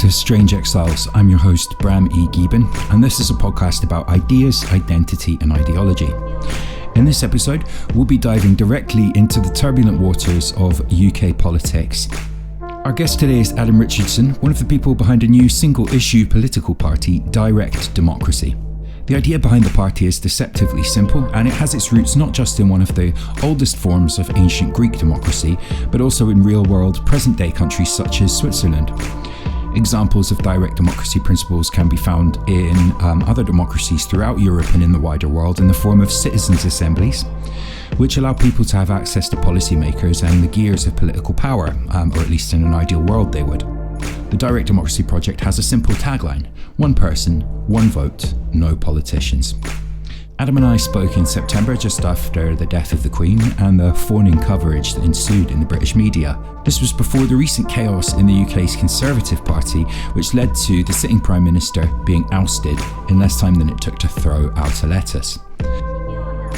to Strange Exiles. I'm your host, Bram E. Gieben, and this is a podcast about ideas, identity, and ideology. In this episode, we'll be diving directly into the turbulent waters of UK politics. Our guest today is Adam Richardson, one of the people behind a new single-issue political party, Direct Democracy. The idea behind the party is deceptively simple, and it has its roots not just in one of the oldest forms of ancient Greek democracy, but also in real-world, present-day countries such as Switzerland. Examples of direct democracy principles can be found in other democracies throughout Europe and in the wider world in the form of citizens' assemblies, which allow people to have access to policymakers and the gears of political power, or at least in an ideal world they would. The Direct Democracy Project has a simple tagline: one person, one vote, no politicians. Adam and I spoke in September just after the death of the Queen and the fawning coverage that ensued in the British media. This was before the recent chaos in the UK's Conservative Party, which led to the sitting Prime Minister being ousted in less time than it took to throw out a lettuce.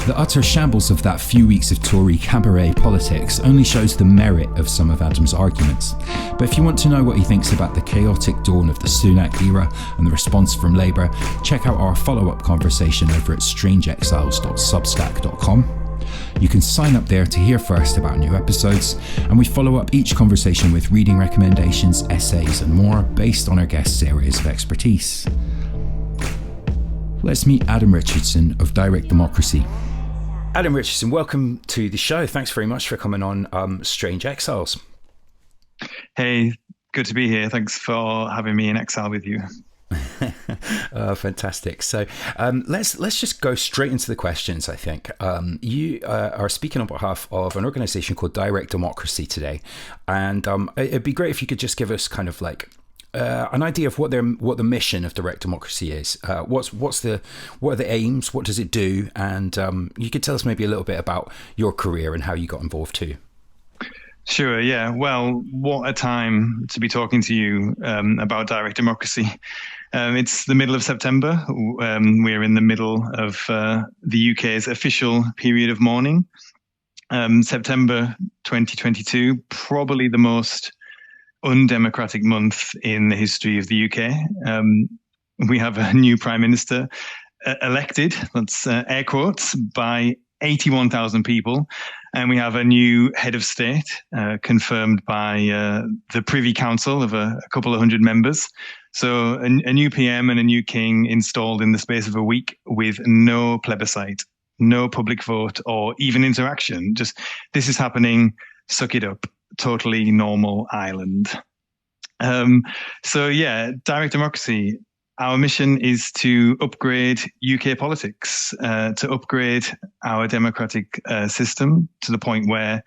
The utter shambles of that few weeks of Tory cabaret politics only shows the merit of some of Adam's arguments. But if you want to know what he thinks about the chaotic dawn of the Sunak era and the response from Labour, check out our follow-up conversation over at strangeexiles.substack.com. You can sign up there to hear first about new episodes, and we follow up each conversation with reading recommendations, essays and more based on our guests' areas of expertise. Let's meet Adam Richardson of Direct Democracy. Adam Richardson, welcome to the show. Thanks very much for coming on Strange Exiles. Hey, good to be here. Thanks for having me in exile with you. Fantastic. So let's just go straight into the questions, I think. You are speaking on behalf of an organisation called Direct Democracy today. And it'd be great if you could just give us kind of like an idea of what the mission of Direct Democracy is. What are the aims? What does it do? And you could tell us maybe a little bit about your career and how you got involved too. Sure. Yeah. Well, what a time to be talking to you about Direct Democracy. It's the middle of September. We're in the middle of the UK's official period of mourning. September 2022, probably the most undemocratic month in the history of the UK. We have a new Prime Minister elected, that's air quotes, by 81,000 people. And we have a new head of state confirmed by the Privy Council of a couple of hundred members. So a new PM and a new king installed in the space of a week with no plebiscite, no public vote or even interaction. Just this is happening, suck it up. Totally normal island. So yeah, Direct Democracy, our mission is to upgrade UK politics, to upgrade our democratic system to the point where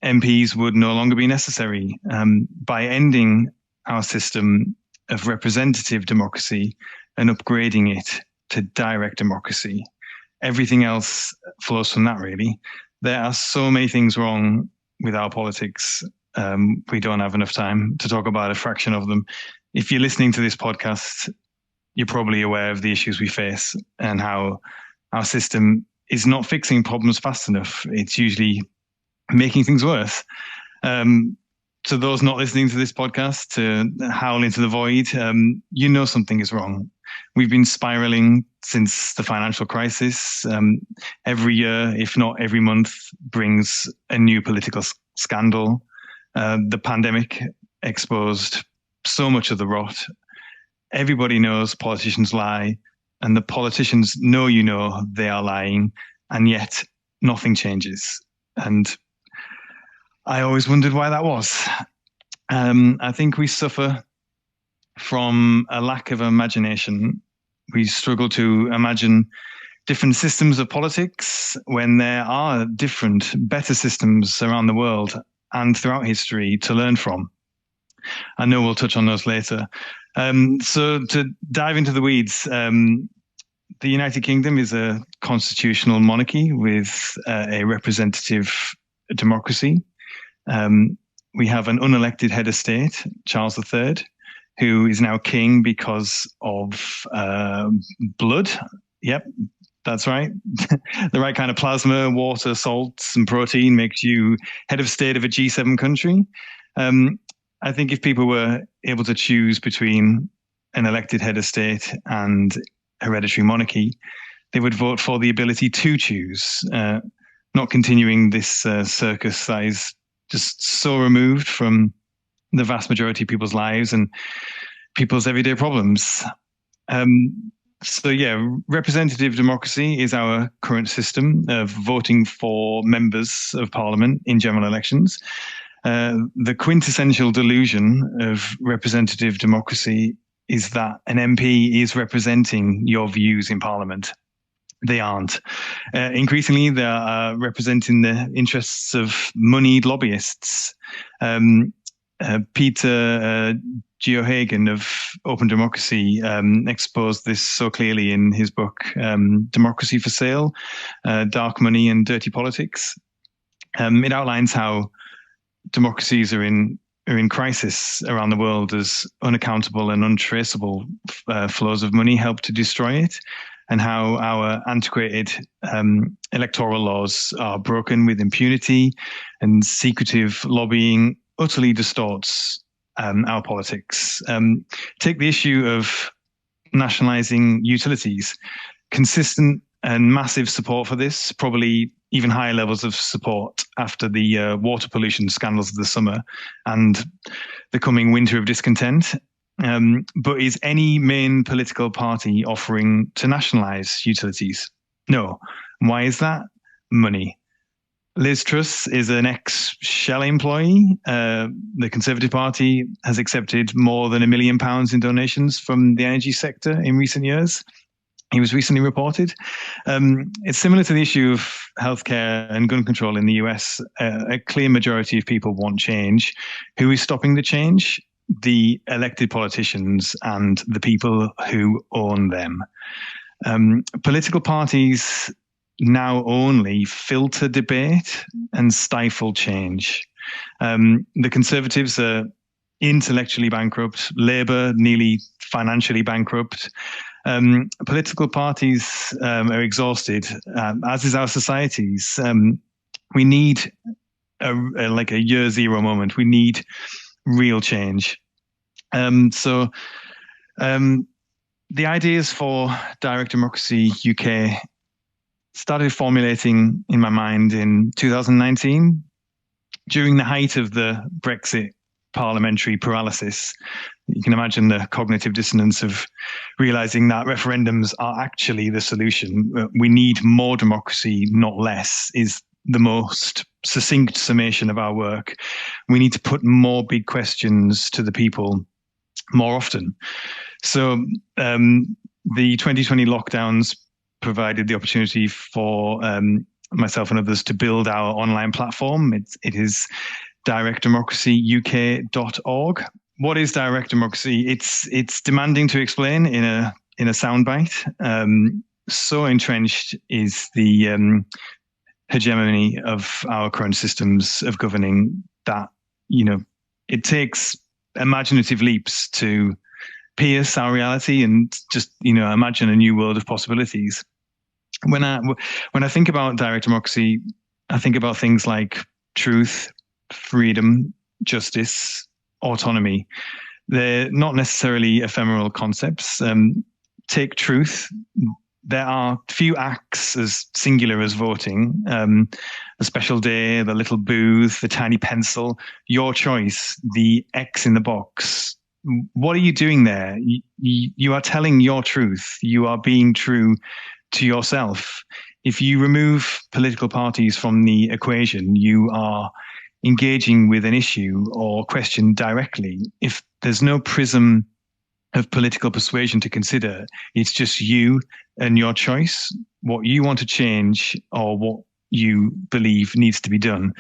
MPs would no longer be necessary, by ending our system of representative democracy and upgrading it to direct democracy. Everything else flows from that, really. There are so many things wrong with our politics. We don't have enough time to talk about a fraction of them. If you're listening to this podcast, you're probably aware of the issues we face and how our system is not fixing problems fast enough. It's usually making things worse. To those not listening to this podcast, to howl into the void, you know something is wrong. We've been spiraling since the financial crisis. Every year, if not every month, brings a new political scandal. The pandemic exposed so much of the rot. Everybody knows politicians lie, and the politicians know they are lying, and yet nothing changes. And I always wondered why that was. I think we suffer from a lack of imagination. We struggle to imagine different systems of politics when there are different, better systems around the world and throughout history to learn from. I know we'll touch on those later. So to dive into the weeds, the United Kingdom is a constitutional monarchy with a representative democracy. We have an unelected head of state, Charles III, who is now king because of blood. Yep, that's right. The right kind of plasma, water, salts, and protein makes you head of state of a G7 country. I think if people were able to choose between an elected head of state and hereditary monarchy, they would vote for the ability to choose, not continuing this circus that is just so removed from the vast majority of people's lives and people's everyday problems. So yeah, representative democracy is our current system of voting for members of parliament in general elections. The quintessential delusion of representative democracy is that an MP is representing your views in parliament. They aren't. Increasingly, they are representing the interests of moneyed lobbyists. Peter Geohagen of Open Democracy exposed this so clearly in his book, Democracy for Sale, Dark Money and Dirty Politics. It outlines how democracies are in crisis around the world as unaccountable and untraceable flows of money help to destroy it, and how our antiquated electoral laws are broken with impunity, and secretive lobbying utterly distorts our politics. Take the issue of nationalising utilities. Consistent and massive support for this, probably even higher levels of support after the water pollution scandals of the summer and the coming winter of discontent. But is any main political party offering to nationalise utilities? No. Why is that? Money. Liz Truss is an ex-Shell employee. The Conservative Party has accepted more than £1 million in donations from the energy sector in recent years. He was recently reported. It's similar to the issue of healthcare and gun control in the US. A clear majority of people want change. Who is stopping the change? The elected politicians and the people who own them. Political parties now only filter debate and stifle change. The Conservatives are intellectually bankrupt, Labour nearly financially bankrupt. Political parties are exhausted, as is our societies. We need a year zero moment. We need real change. So the ideas for Direct Democracy UK started formulating in my mind in 2019, during the height of the Brexit parliamentary paralysis. You can imagine the cognitive dissonance of realizing that referendums are actually the solution. We need more democracy, not less, is the most succinct summation of our work. We need to put more big questions to the people more often. So the 2020 lockdowns provided the opportunity for myself and others to build our online platform. It is directdemocracyuk.org. What is direct democracy? It's demanding to explain in a soundbite. So entrenched is the hegemony of our current systems of governing that, it takes imaginative leaps to pierce our reality and just, imagine a new world of possibilities. When I think about direct democracy, I think about things like truth, freedom, justice, autonomy. They're not necessarily ephemeral concepts. Take truth. There are few acts as singular as voting. The special day, the little booth, the tiny pencil, your choice, the X in the box. What are you doing there? You are telling your truth. You are being true to yourself. If you remove political parties from the equation, you are engaging with an issue or question directly. If there's no prism of political persuasion to consider, it's just you and your choice, what you want to change or what you believe needs to be done.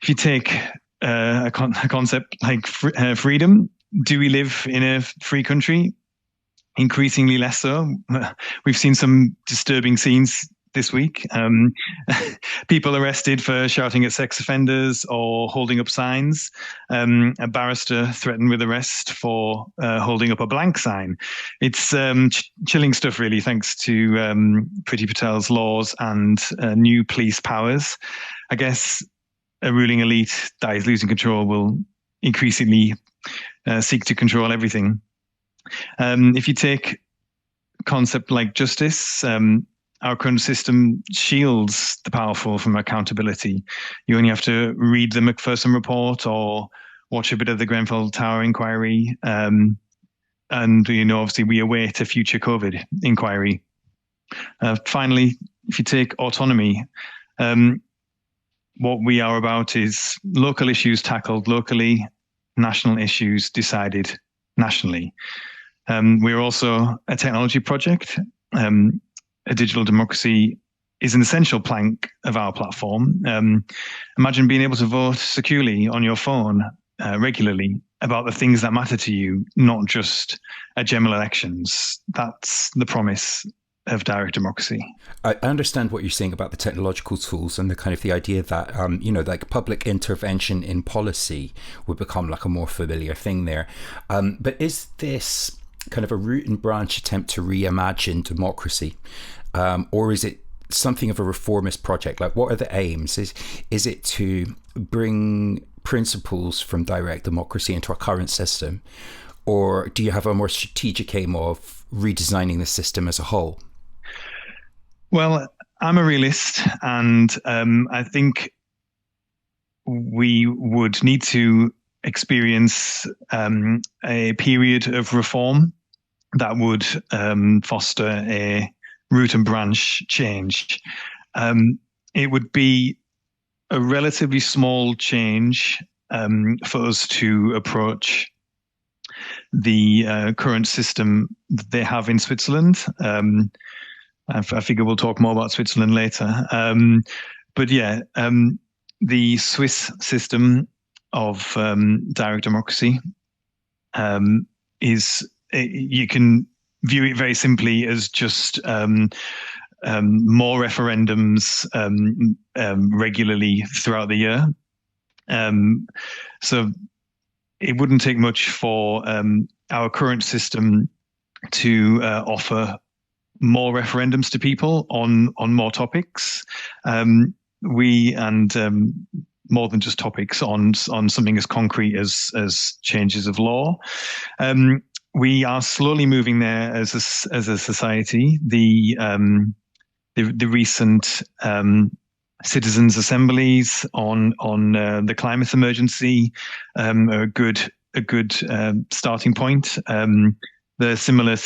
If you take a concept like freedom, do we live in a free country? Increasingly less so. We've seen some disturbing scenes this week. People arrested for shouting at sex offenders or holding up signs. A barrister threatened with arrest for holding up a blank sign. It's chilling stuff, really, thanks to Priti Patel's laws and new police powers. I guess a ruling elite that is losing control will increasingly seek to control everything. If you take a concept like justice, our current system shields the powerful from accountability. You only have to read the Macpherson report or watch a bit of the Grenfell Tower inquiry. And, obviously we await a future COVID inquiry. Finally, if you take autonomy, what we are about is local issues tackled locally, national issues decided nationally. We're also a technology project. A digital democracy is an essential plank of our platform. Imagine being able to vote securely on your phone regularly about the things that matter to you, not just at general elections. That's the promise of direct democracy. I understand what you're saying about the technological tools and the kind of the idea that, like public intervention in policy would become like a more familiar thing there. But is this kind of a root and branch attempt to reimagine democracy? Or is it something of a reformist project? Like, what are the aims? Is it to bring principles from direct democracy into our current system? Or do you have a more strategic aim of redesigning the system as a whole? Well, I'm a realist, and I think we would need to experience a period of reform that would foster a root and branch change. It would be a relatively small change for us to approach the current system that they have in Switzerland. I figure we'll talk more about Switzerland later. But yeah, the Swiss system of direct democracy is, you can view it very simply as just more referendums regularly throughout the year. So it wouldn't take much for our current system to offer more referendums to people on more topics. More than just topics on something as concrete as changes of law. We are slowly moving there as a society. The recent citizens' assemblies on the climate emergency are a good starting point. The similar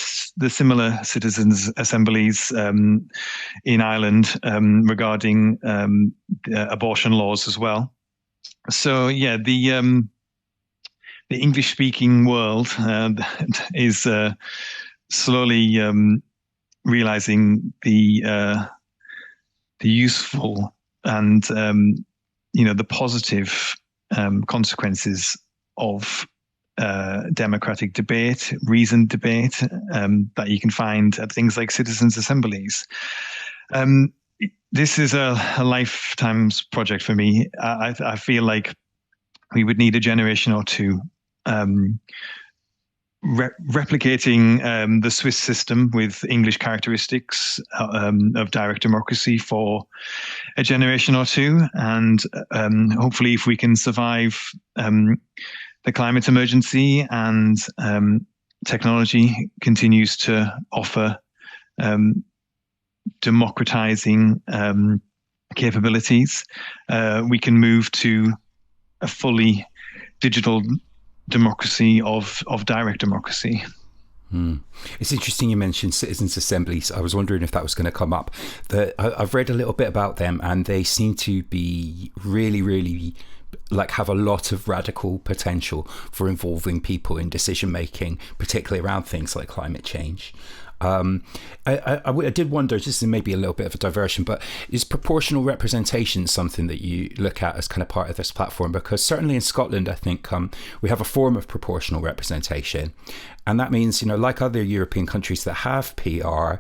citizens' assemblies in Ireland regarding abortion laws as well. So yeah, the English-speaking world is slowly realizing the useful and the positive consequences of democratic debate, reasoned debate that you can find at things like citizens' assemblies. This is a lifetime's project for me. I feel like we would need a generation or two replicating the Swiss system with English characteristics of direct democracy for a generation or two. And hopefully if we can survive the climate emergency and technology continues to offer democratizing capabilities, we can move to a fully digital democracy of direct democracy. It's interesting you mentioned citizens' assemblies. I was wondering if that was going to come up. I've read a little bit about them, and they seem to be really, really have a lot of radical potential for involving people in decision making, particularly around things like climate change. I did wonder, just maybe a little bit of a diversion, but is proportional representation something that you look at as kind of part of this platform? Because certainly in Scotland, I think we have a form of proportional representation, and that means, like other European countries that have PR,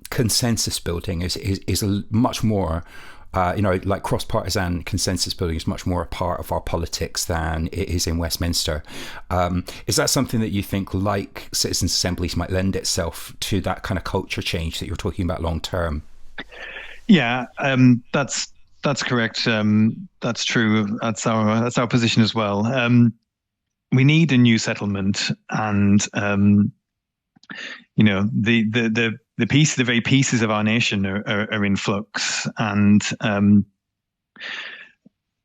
consensus building is a much more like cross-partisan consensus building is much more a part of our politics than it is in Westminster. Is that something that you think, like citizens' assemblies, might lend itself to that kind of culture change that you're talking about long term? Yeah, that's That's correct. That's true. That's our position as well. We need a new settlement, and the very pieces of our nation are in flux, and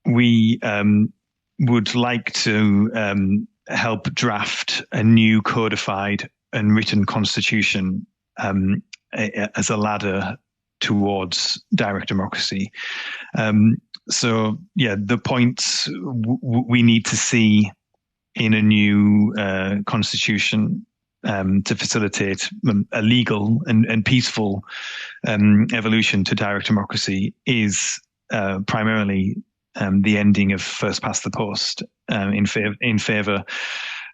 we would like to help draft a new codified and written constitution as a ladder towards direct democracy. The points we need to see in a new constitution to facilitate a legal and peaceful evolution to direct democracy is primarily the ending of first past the post in favor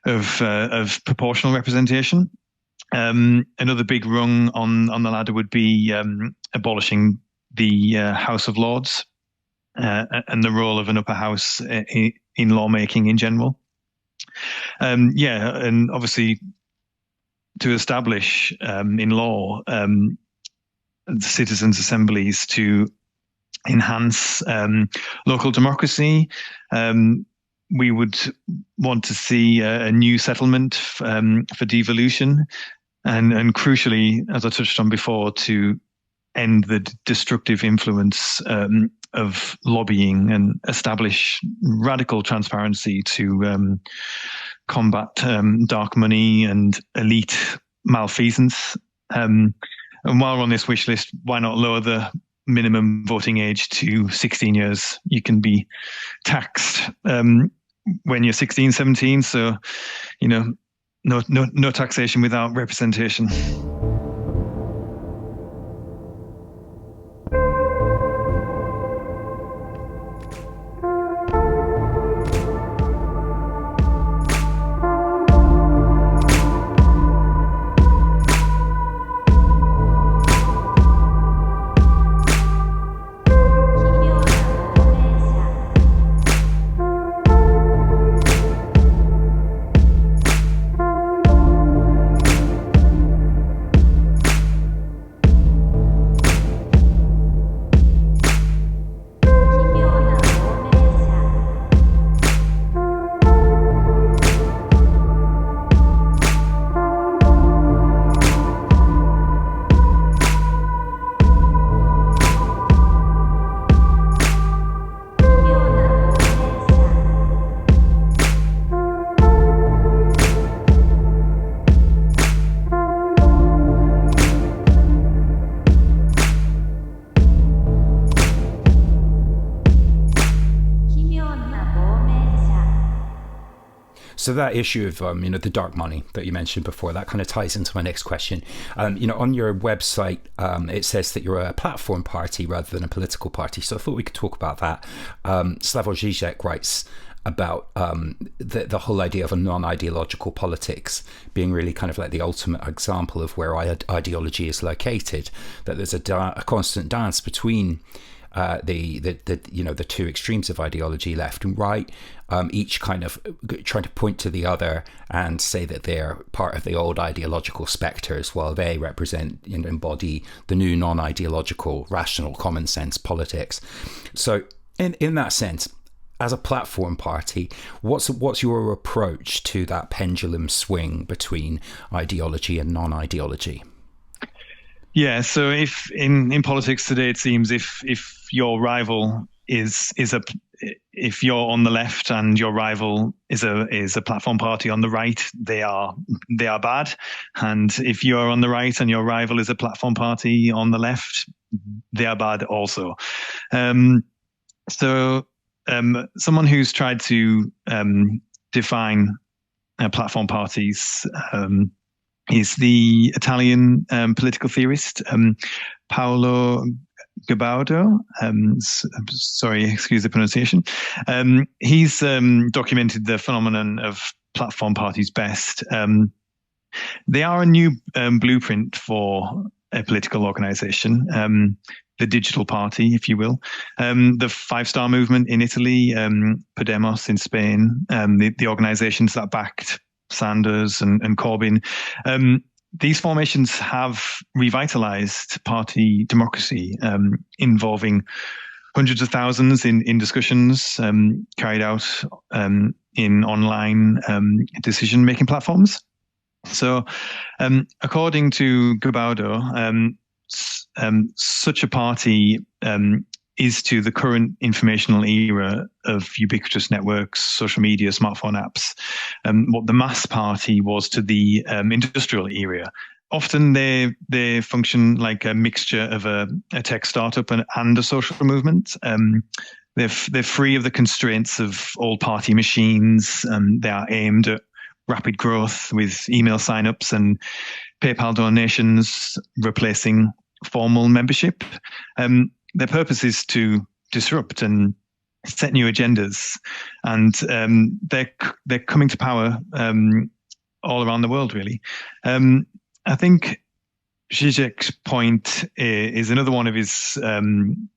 of proportional representation. Another big rung on the ladder would be abolishing the House of Lords and the role of an upper house in lawmaking in general. And obviously to establish in law citizens' assemblies to enhance local democracy. We would want to see a new settlement for devolution, and crucially, as I touched on before, to end the destructive influence of lobbying and establish radical transparency to combat dark money and elite malfeasance. And while we're on this wish list, why not lower the minimum voting age to 16 years? You can be taxed when you're 16, 17. So, no taxation without representation. So that issue of the dark money that you mentioned before, that kind of ties into my next question. On your website, it says that you're a platform party rather than a political party. So I thought we could talk about that. Slavoj Žižek writes about the whole idea of a non-ideological politics being really kind of like the ultimate example of where ideology is located. That there's a constant dance between the two extremes of ideology, left and right, each kind of trying to point to the other and say that they're part of the old ideological spectres, while they represent and embody the new non-ideological, rational, common sense politics. So in that sense, as a platform party, what's your approach to that pendulum swing between ideology and non-ideology? Yeah, so if in politics today, it seems if your rival if you're on the left and your rival is a platform party on the right, they are bad. And if you're on the right and your rival is a platform party on the left, they are bad also. Someone who's tried to define platform parties is the Italian political theorist Paolo Gabaudo. Sorry, excuse the pronunciation. He's documented the phenomenon of platform parties best. They are a new blueprint for a political organization, the digital party, if you will. The five-star movement in Italy, Podemos in Spain, the organizations that backed Sanders and Corbyn. These formations have revitalized party democracy, involving hundreds of thousands in discussions carried out in online decision-making platforms. So, according to Gabaudo, such a party is to the current informational era of ubiquitous networks, social media, smartphone apps, what the mass party was to the industrial era. Often they function like a mixture of a tech startup and a social movement. They're free of the constraints of old party machines. They are aimed at rapid growth with email signups and PayPal donations replacing formal membership. Their purpose is to disrupt and set new agendas, and they're coming to power all around the world, really. I think Zizek's point is another one of his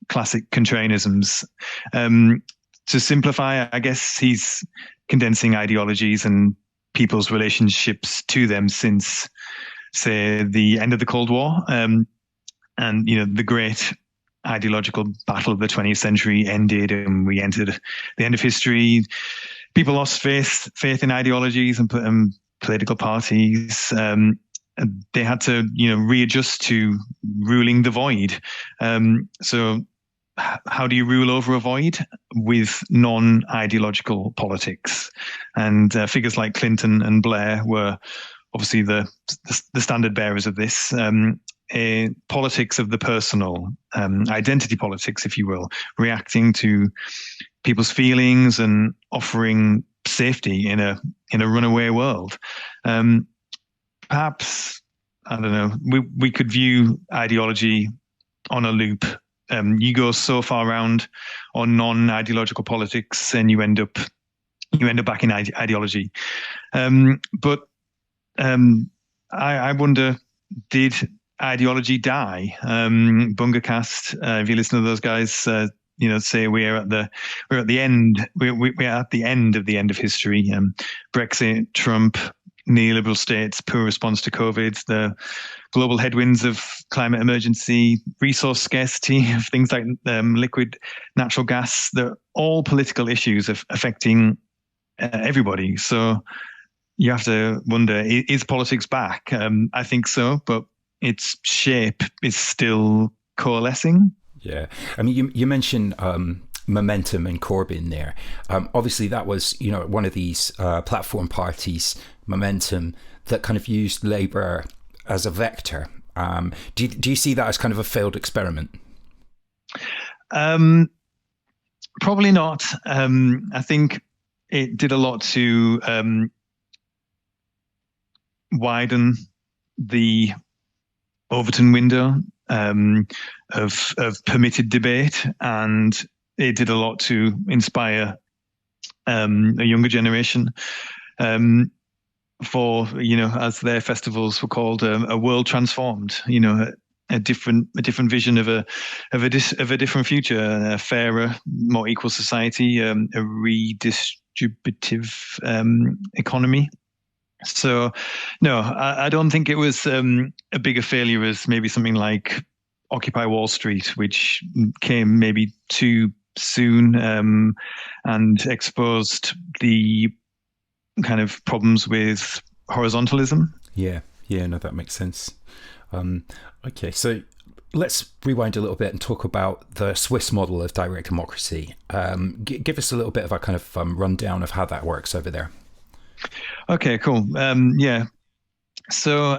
classic contrarianisms. To simplify, I guess he's condensing ideologies and people's relationships to them since, say, the end of the Cold War, and the great ideological battle of the 20th century ended, and we entered the end of history. People lost faith in ideologies and political parties. They had to, readjust to ruling the void. So how do you rule over a void? With non-ideological politics. And figures like Clinton and Blair were obviously the standard bearers of this. Politics of the personal, identity politics, if you will, reacting to people's feelings and offering safety in a runaway world. Perhaps, I don't know, we could view ideology on a loop. You go so far around on non-ideological politics and you end up back in ideology. But I wonder, did ideology die? Bungercast, if you listen to those guys, say we're at the end. We're at the end of history. Brexit, Trump, neoliberal states, poor response to COVID, the global headwinds of climate emergency, resource scarcity of things like liquid natural gas. They're all political issues affecting everybody. So you have to wonder, is politics back? I think so, but its shape is still coalescing. Yeah. I mean, you mentioned Momentum and Corbyn there. Obviously, that was, one of these platform parties, Momentum, that kind of used Labour as a vector. Do you see that as kind of a failed experiment? Probably not. I think it did a lot to widen the Overton window of permitted debate, and it did a lot to inspire a younger generation for, as their festivals were called, a world transformed. A different vision of a different future, a fairer, more equal society, a redistributive economy. So, no, I don't think it was a bigger failure as maybe something like Occupy Wall Street, which came maybe too soon and exposed the kind of problems with horizontalism. Yeah, no, that makes sense. Okay, so let's rewind a little bit and talk about the Swiss model of direct democracy. Give us a little bit of a kind of rundown of how that works over there. Okay, cool. So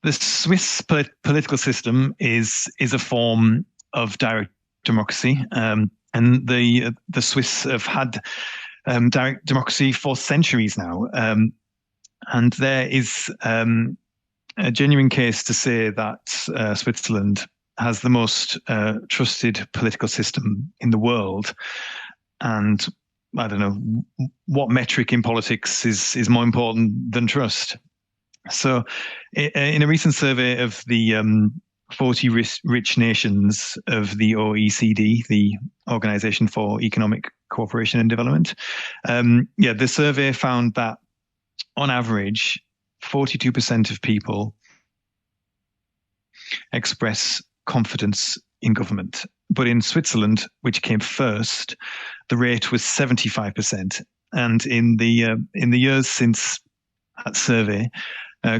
the Swiss political system is a form of direct democracy, and the Swiss have had direct democracy for centuries now, and there is a genuine case to say that Switzerland has the most trusted political system in the world. And I don't know what metric in politics is more important than trust. So in a recent survey of the 40 rich nations of the OECD, the Organization for Economic Cooperation and Development, the survey found that on average, 42% of people express confidence in government. But in Switzerland, which came first, the rate was 75%. And in the years since that survey,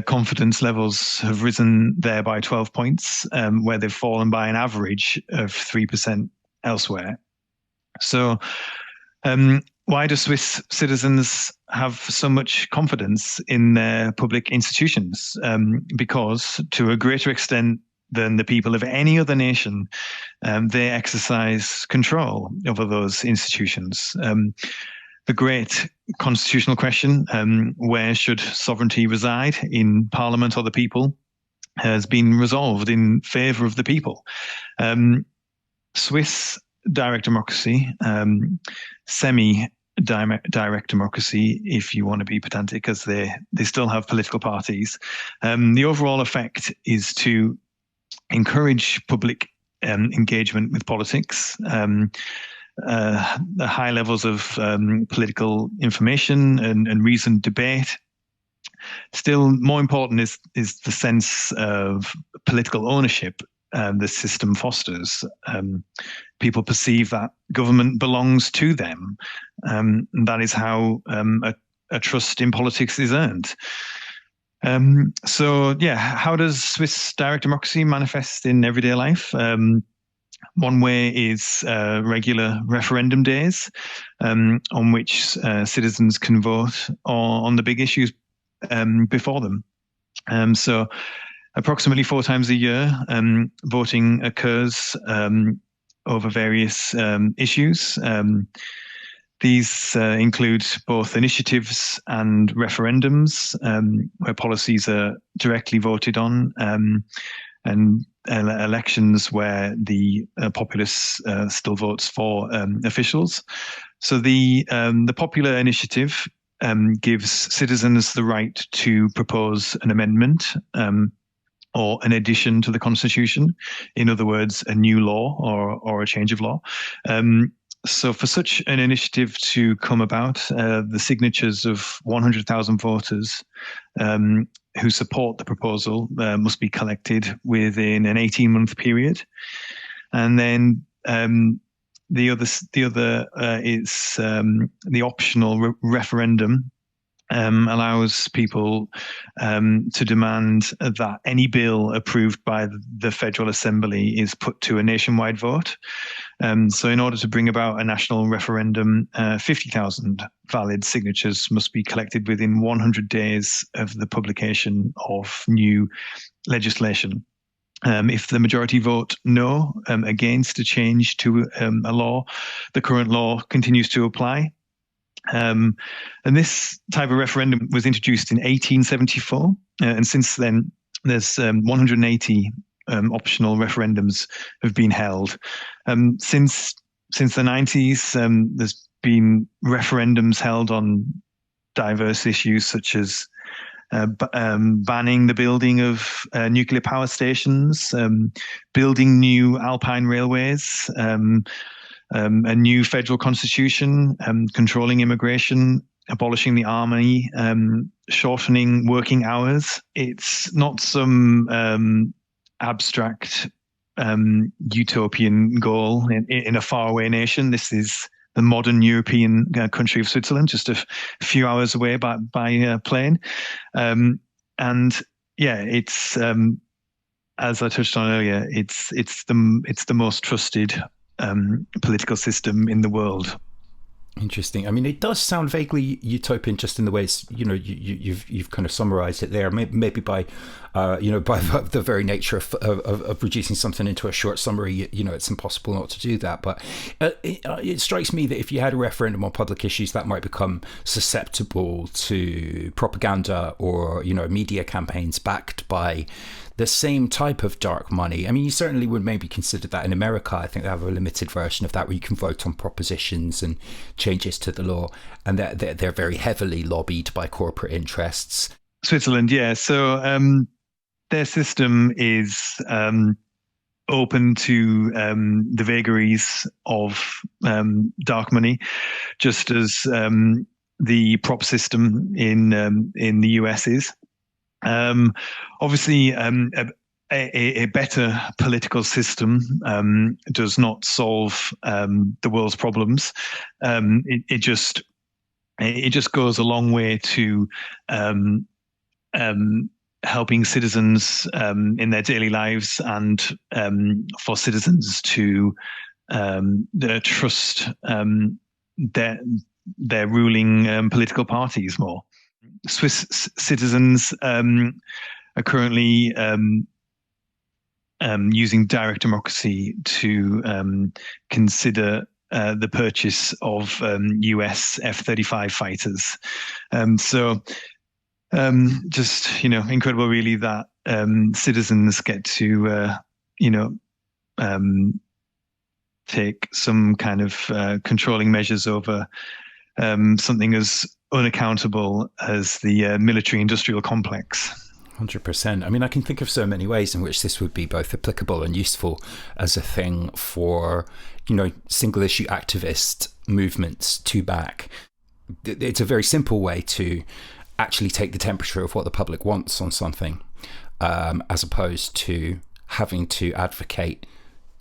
confidence levels have risen there by 12 points, where they've fallen by an average of 3% elsewhere. So why do Swiss citizens have so much confidence in their public institutions? Because to a greater extent than the people of any other nation, they exercise control over those institutions. The great constitutional question, where should sovereignty reside, in Parliament or the people, has been resolved in favour of the people. Swiss direct democracy, semi-direct democracy, if you want to be pedantic, because they still have political parties. The overall effect is to encourage public engagement with politics, the high levels of political information and reasoned debate. Still more important is the sense of political ownership the system fosters. People perceive that government belongs to them. And that is how a trust in politics is earned. So, how does Swiss direct democracy manifest in everyday life? One way is regular referendum days, on which citizens can vote on the big issues before them. So approximately 4 times a year, voting occurs over various issues. These include both initiatives and referendums, where policies are directly voted on, and elections where the populace still votes for officials. So the popular initiative gives citizens the right to propose an amendment or an addition to the Constitution. In other words, a new law or a change of law. So for such an initiative to come about, the signatures of 100,000 voters who support the proposal must be collected within an 18-month period. And then the other is the optional referendum. Allows people to demand that any bill approved by the Federal Assembly is put to a nationwide vote. So in order to bring about a national referendum, 50,000 valid signatures must be collected within 100 days of the publication of new legislation. If the majority vote no against a change to a law, the current law continues to apply. And this type of referendum was introduced in 1874, and since then there's 180 optional referendums have been held. Since the 90s, there's been referendums held on diverse issues such as banning the building of nuclear power stations, building new alpine railways, a new federal constitution, controlling immigration, abolishing the army, shortening working hours. It's not some abstract utopian goal in a faraway nation. This is the modern European country of Switzerland, just a few hours away by plane. It's as I touched on earlier, it's the most trusted political system in the world. Interesting. I mean, it does sound vaguely utopian, just in the ways you've kind of summarized it there. Maybe by by the very nature of reducing something into a short summary, it's impossible not to do that. But it strikes me that if you had a referendum on public issues, that might become susceptible to propaganda or media campaigns backed by the same type of dark money. I mean, you certainly would maybe consider that in America. I think they have a limited version of that where you can vote on propositions and changes to the law, and they're very heavily lobbied by corporate interests. Switzerland, yeah. So their system is open to the vagaries of dark money, just as the prop system in the US is. Obviously, a better political system does not solve the world's problems. It just goes a long way to helping citizens in their daily lives, and for citizens to trust their ruling political parties more. Swiss citizens are currently using direct democracy to consider the purchase of US F-35 fighters. Just, incredible really that citizens get to, take some kind of controlling measures over something as unaccountable as the military-industrial complex. 100%. I mean, I can think of so many ways in which this would be both applicable and useful as a thing for, single issue activist movements to back. It's a very simple way to actually take the temperature of what the public wants on something, as opposed to having to advocate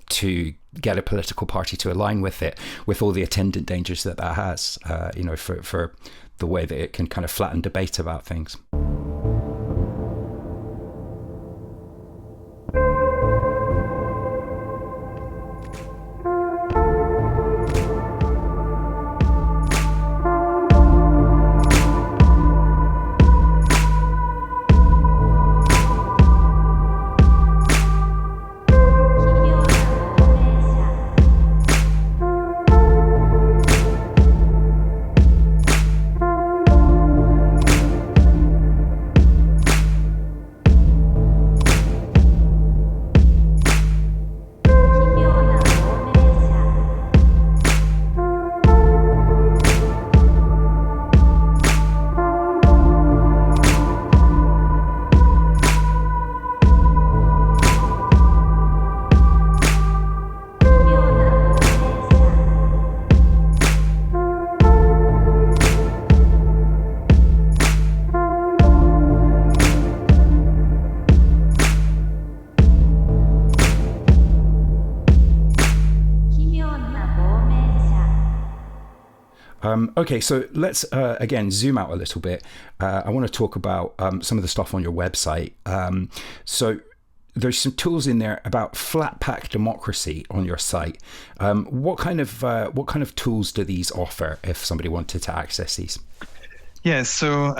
to get a political party to align with it, with all the attendant dangers that has, for the way that it can kind of flatten debate about things. Okay, so let's again zoom out a little bit. I want to talk about some of the stuff on your website. So there's some tools in there about flat pack democracy on your site. What kind of tools do these offer if somebody wanted to access these? Yeah, so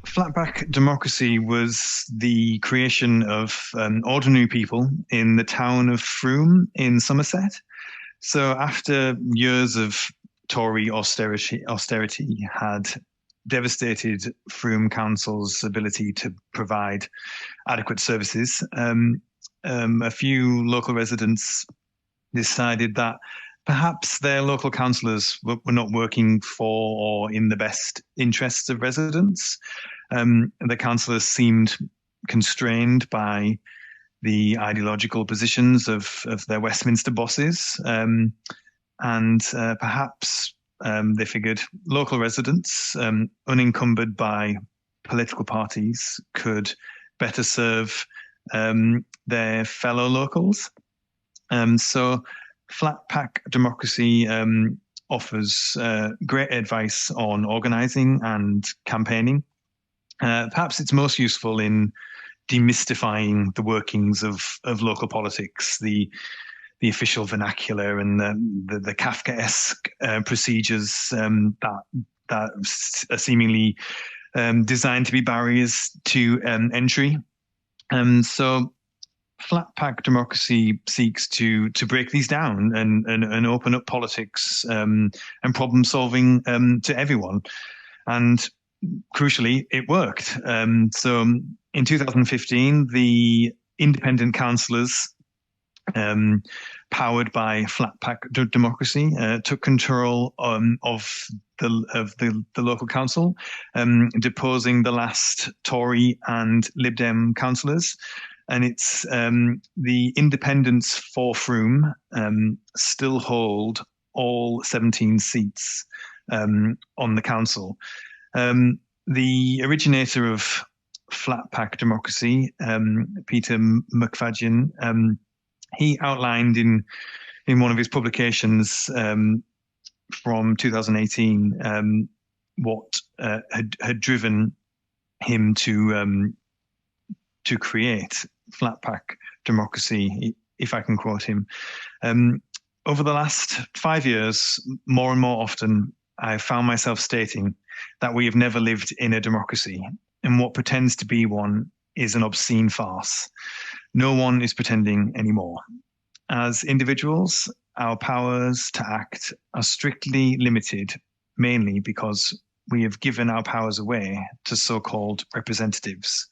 flat pack democracy was the creation of ordinary people in the town of Frome in Somerset. So after years of Tory austerity had devastated Frome Council's ability to provide adequate services, a few local residents decided that perhaps their local councillors were not working for or in the best interests of residents. The councillors seemed constrained by the ideological positions of their Westminster bosses. And perhaps they figured local residents, unencumbered by political parties, could better serve their fellow locals. So flat pack democracy offers great advice on organising and campaigning. Perhaps it's most useful in demystifying the workings of local politics, the official vernacular and the Kafkaesque procedures that are seemingly designed to be barriers to entry. So flat pack democracy seeks to break these down and open up politics and problem solving to everyone. And crucially, it worked. So in 2015, the independent councillors powered by flat pack democracy took control of the local council, deposing the last Tory and Lib Dem councillors. And it's the independents for Frome still hold all 17 seats on the council. The originator of flat pack democracy, Peter McFadyen, he outlined in one of his publications from 2018 what had driven him to create flat pack democracy, if I can quote him. Over the last 5 years, more and more often, I found myself stating that we have never lived in a democracy, and what pretends to be one is an obscene farce. No one is pretending anymore. As individuals, our powers to act are strictly limited, mainly because we have given our powers away to so-called representatives.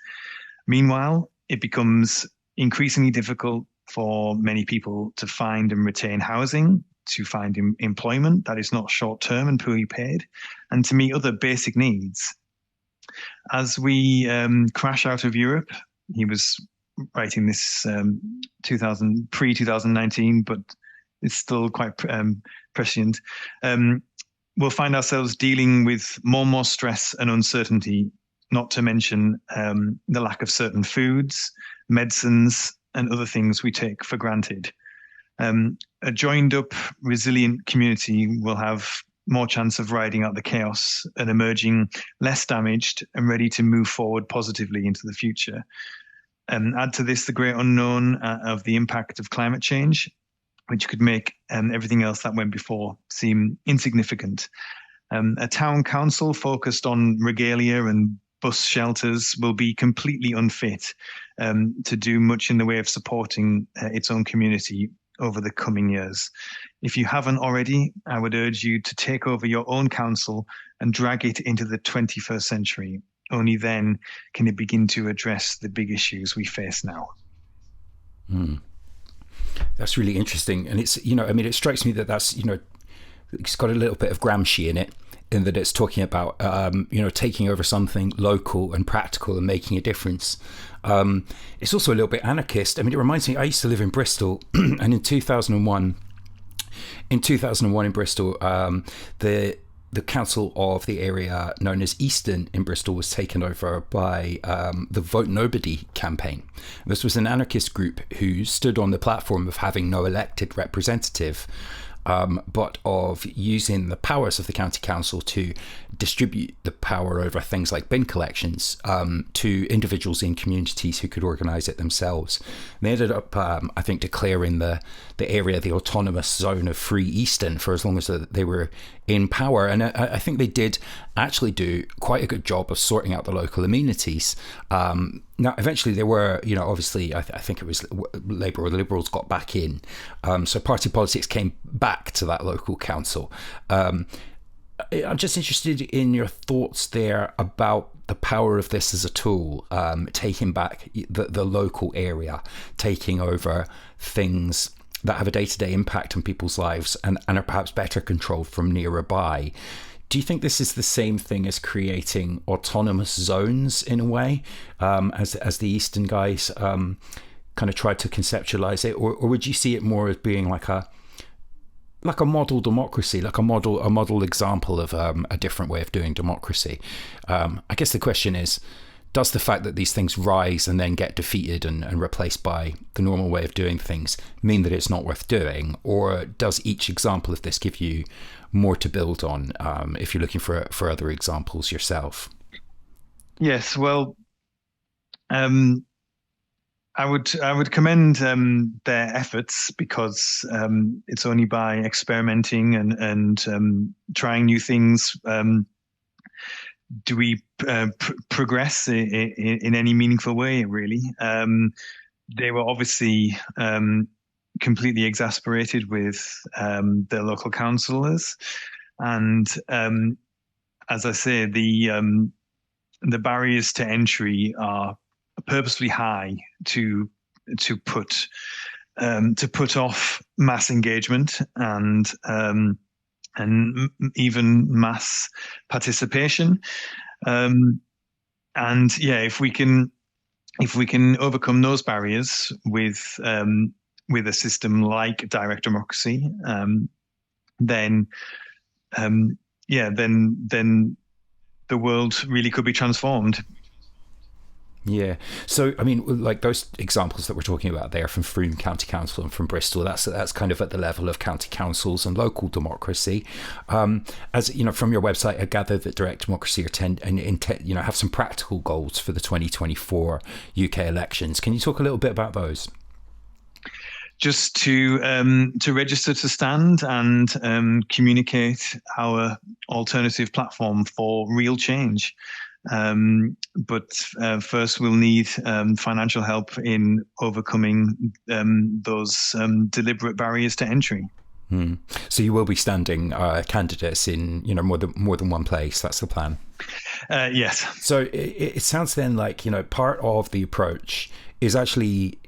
Meanwhile, it becomes increasingly difficult for many people to find and retain housing, to find employment that is not short-term and poorly paid, and to meet other basic needs. As we crash out of Europe, he was writing this pre-2019, but it's still quite prescient. We'll find ourselves dealing with more and more stress and uncertainty, not to mention the lack of certain foods, medicines, and other things we take for granted. A joined up, resilient community will have more chance of riding out the chaos and emerging less damaged and ready to move forward positively into the future. Add to this the great unknown of the impact of climate change, which could make everything else that went before seem insignificant. A town council focused on regalia and bus shelters will be completely unfit to do much in the way of supporting its own community over the coming years. If you haven't already, I would urge you to take over your own council and drag it into the 21st century. Only then can it begin to address the big issues we face now. That's really interesting. And it's, it strikes me that that's, it's got a little bit of Gramsci in it, in that it's talking about, taking over something local and practical and making a difference. It's also a little bit anarchist. I mean, it reminds me, I used to live in Bristol, and in 2001 in Bristol, the council of the area known as Easton in Bristol was taken over by the Vote Nobody campaign. This was an anarchist group who stood on the platform of having no elected representative, but of using the powers of the county council to distribute the power over things like bin collections to individuals in communities who could organise it themselves. And they ended up, I think, declaring the area the autonomous zone of Free Easton for as long as they were in power. And I think they did actually do quite a good job of sorting out the local amenities. Now, eventually they were, obviously, I think it was Labour or the Liberals got back in. So party politics came back to that local council. I'm just interested in your thoughts there about the power of this as a tool, taking back the local area, taking over things that have a day-to-day impact on people's lives and are perhaps better controlled from nearby. Do you think this is the same thing as creating autonomous zones in a way, as the Eastern guys kind of tried to conceptualize it, or would you see it more as being like a model democracy, like a model example of a different way of doing democracy? I guess the question is, does the fact that these things rise and then get defeated and replaced by the normal way of doing things mean that it's not worth doing? Or does each example of this give you more to build on if you're looking for other examples yourself? Yes, well, I would commend their efforts, because it's only by experimenting and trying new things do we progress in any meaningful way, really. They were obviously completely exasperated with their local councillors, and as I say, the barriers to entry are purposely high to put off mass engagement and even mass participation. And yeah, if we can overcome those barriers with a system like direct democracy, then the world really could be transformed. Yeah. So, I mean, like those examples that we're talking about there from Frome County Council and from Bristol, that's kind of at the level of county councils and local democracy. As you know, from your website, I gather that direct democracy have some practical goals for the 2024 UK elections. Can you talk a little bit about those? Just to register to stand and communicate our alternative platform for real change. But first, we'll need financial help in overcoming those deliberate barriers to entry. So you will be standing candidates in more than one place. That's the plan. Yes. So it sounds then like part of the approach is actually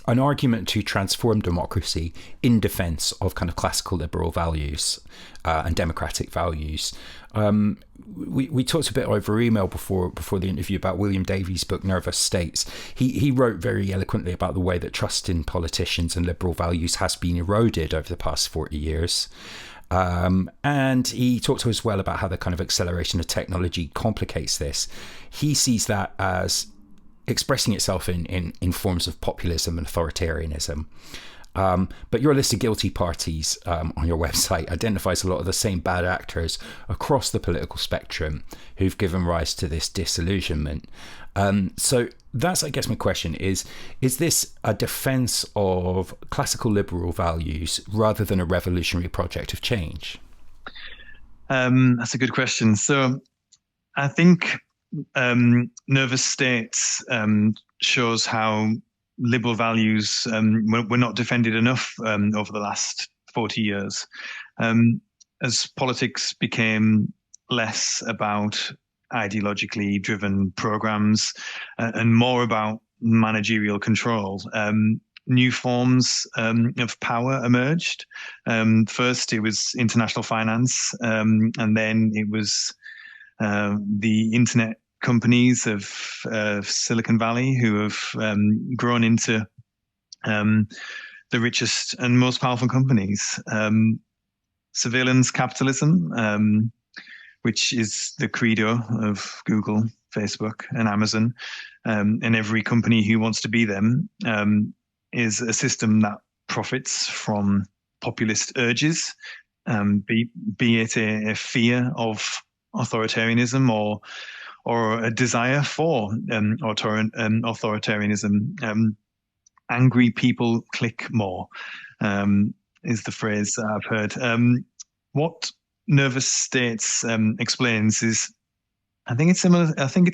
an argument to transform democracy in defence of kind of classical liberal values and democratic values. We talked a bit over email before the interview about William Davies' book Nervous States. He wrote very eloquently about the way that trust in politicians and liberal values has been eroded over the past 40 years. And he talked as well about how the kind of acceleration of technology complicates this. He sees that as expressing itself in forms of populism and authoritarianism. But your list of guilty parties on your website identifies a lot of the same bad actors across the political spectrum who've given rise to this disillusionment. So that's, I guess, my question is this a defence of classical liberal values rather than a revolutionary project of change? That's a good question. So I think Nervous States shows how liberal values were not defended enough over the last 40 years. As politics became less about ideologically driven programs and more about managerial control, new forms of power emerged. First, it was international finance, and then it was the internet companies of Silicon Valley who have grown into the richest and most powerful companies. Surveillance capitalism, which is the credo of Google, Facebook, and Amazon, and every company who wants to be them, is a system that profits from populist urges, be it a fear of authoritarianism or a desire for authoritarianism. Angry people click more, is the phrase I've heard. What Nervous States explains is, I think it's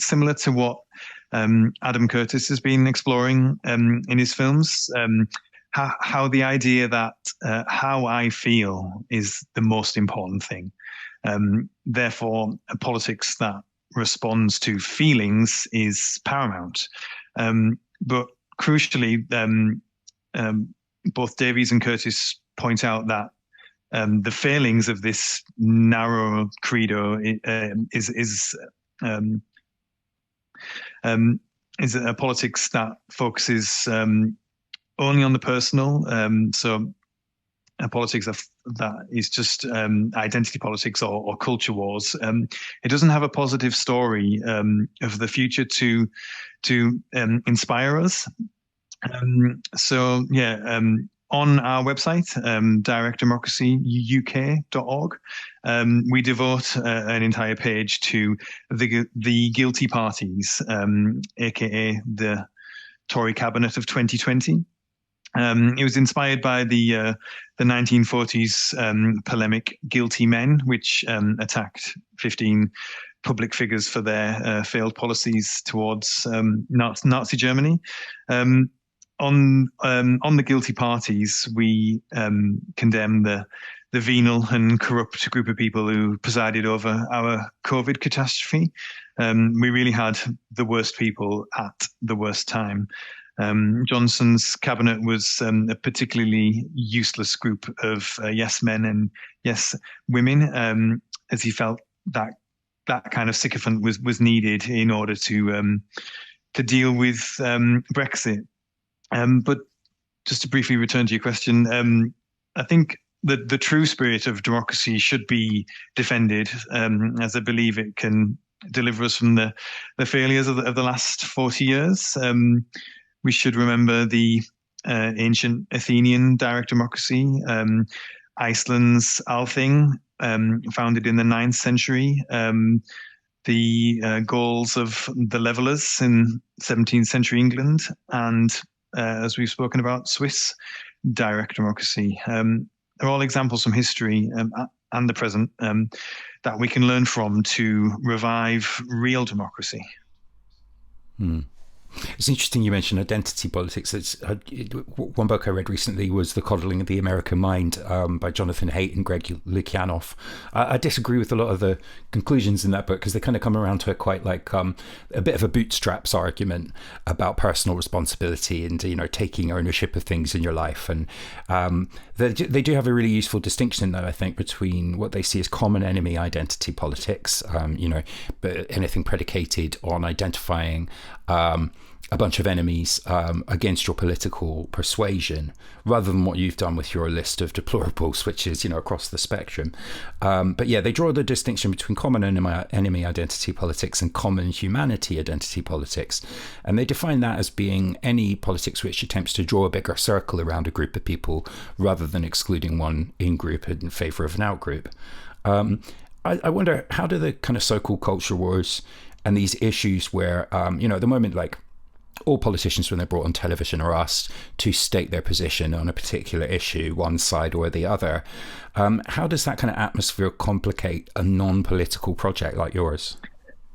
similar to what Adam Curtis has been exploring in his films. How the idea that how I feel is the most important thing. Therefore, a politics that responds to feelings is paramount. But crucially, both Davies and Curtis point out that the failings of this narrow credo is a politics that focuses only on the personal. So a politics that is just identity politics or culture wars. It doesn't have a positive story of the future to inspire us. On our website, directdemocracyuk.org, we devote an entire page to the guilty parties, aka the Tory cabinet of 2020. It was inspired by the 1940s polemic Guilty Men, which attacked 15 public figures for their failed policies towards Nazi Germany. On the guilty parties, we condemn the venal and corrupt group of people who presided over our COVID catastrophe. We really had the worst people at the worst time. Johnson's cabinet was a particularly useless group of yes men and yes women, as he felt that kind of sycophant was needed in order to deal with Brexit. But just to briefly return to your question, I think the true spirit of democracy should be defended, as I believe it can deliver us from the failures of the last 40 years. We should remember the ancient Athenian direct democracy, Iceland's Althing, founded in the 9th century, the goals of the levelers in 17th century England, and as we've spoken about, Swiss direct democracy. They're all examples from history and the present that we can learn from to revive real democracy. It's interesting you mentioned identity politics. One book I read recently was The Coddling of the American Mind by Jonathan Haidt and Greg Lukianoff. I disagree with a lot of the conclusions in that book because they kind of come around to it quite like a bit of a bootstraps argument about personal responsibility and, taking ownership of things in your life. And they do have a really useful distinction in that, I think, between what they see as common enemy identity politics, but anything predicated on identifying a bunch of enemies against your political persuasion, rather than what you've done with your list of deplorables, which is, across the spectrum. But yeah, they draw the distinction between common enemy identity politics and common humanity identity politics. And they define that as being any politics which attempts to draw a bigger circle around a group of people rather than excluding one in-group in favor of an out-group. I wonder, how do the kind of so-called culture wars and these issues where, at the moment, like, all politicians, when they're brought on television, are asked to state their position on a particular issue, one side or the other. How does that kind of atmosphere complicate a non-political project like yours?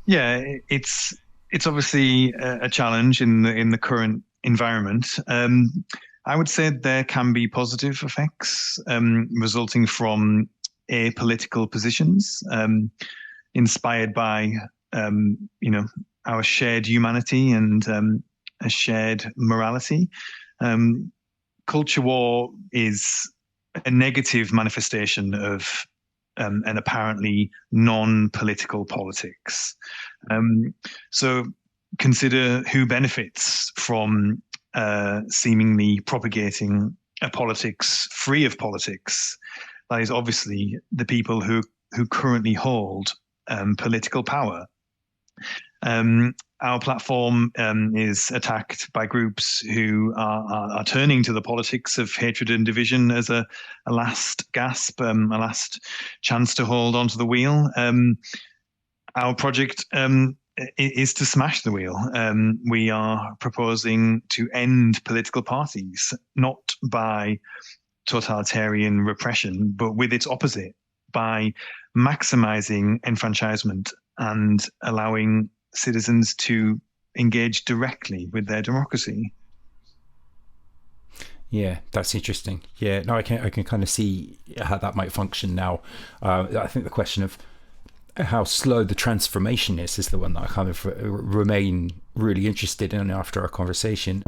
Yeah, it's obviously a challenge in the current environment. I would say there can be positive effects resulting from apolitical positions, inspired by our shared humanity and a shared morality. Culture war is a negative manifestation of an apparently non-political politics. So consider who benefits from seemingly propagating a politics free of politics. That is obviously the people who currently hold political power. Our platform is attacked by groups who are turning to the politics of hatred and division as a last gasp, a last chance to hold onto the wheel. Our project is to smash the wheel. We are proposing to end political parties, not by totalitarian repression, but with its opposite, by maximizing enfranchisement and allowing citizens to engage directly with their democracy. Yeah, that's interesting. Yeah, no, I can kind of see how that might function now. I think the question of how slow the transformation is the one that I kind of remain really interested in after our conversation.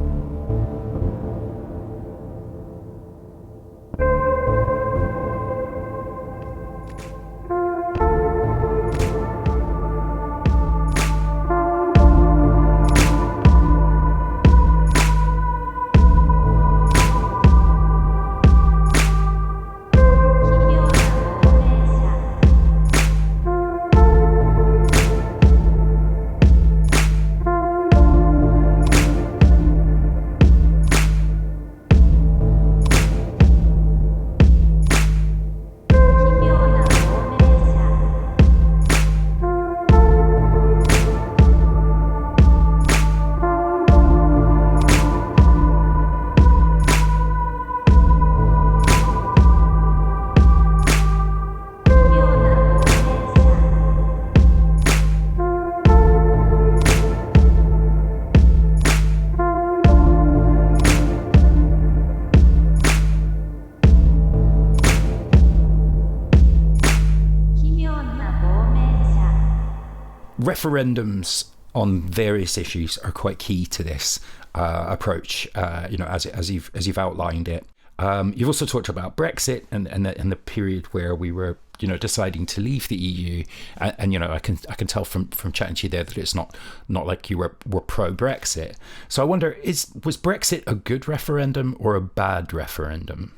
Referendums on various issues are quite key to this approach, as you've outlined it. You've also talked about Brexit and the period where we were, deciding to leave the EU, and I can tell from chatting to you there that it's not like you were pro Brexit. So I wonder, was Brexit a good referendum or a bad referendum?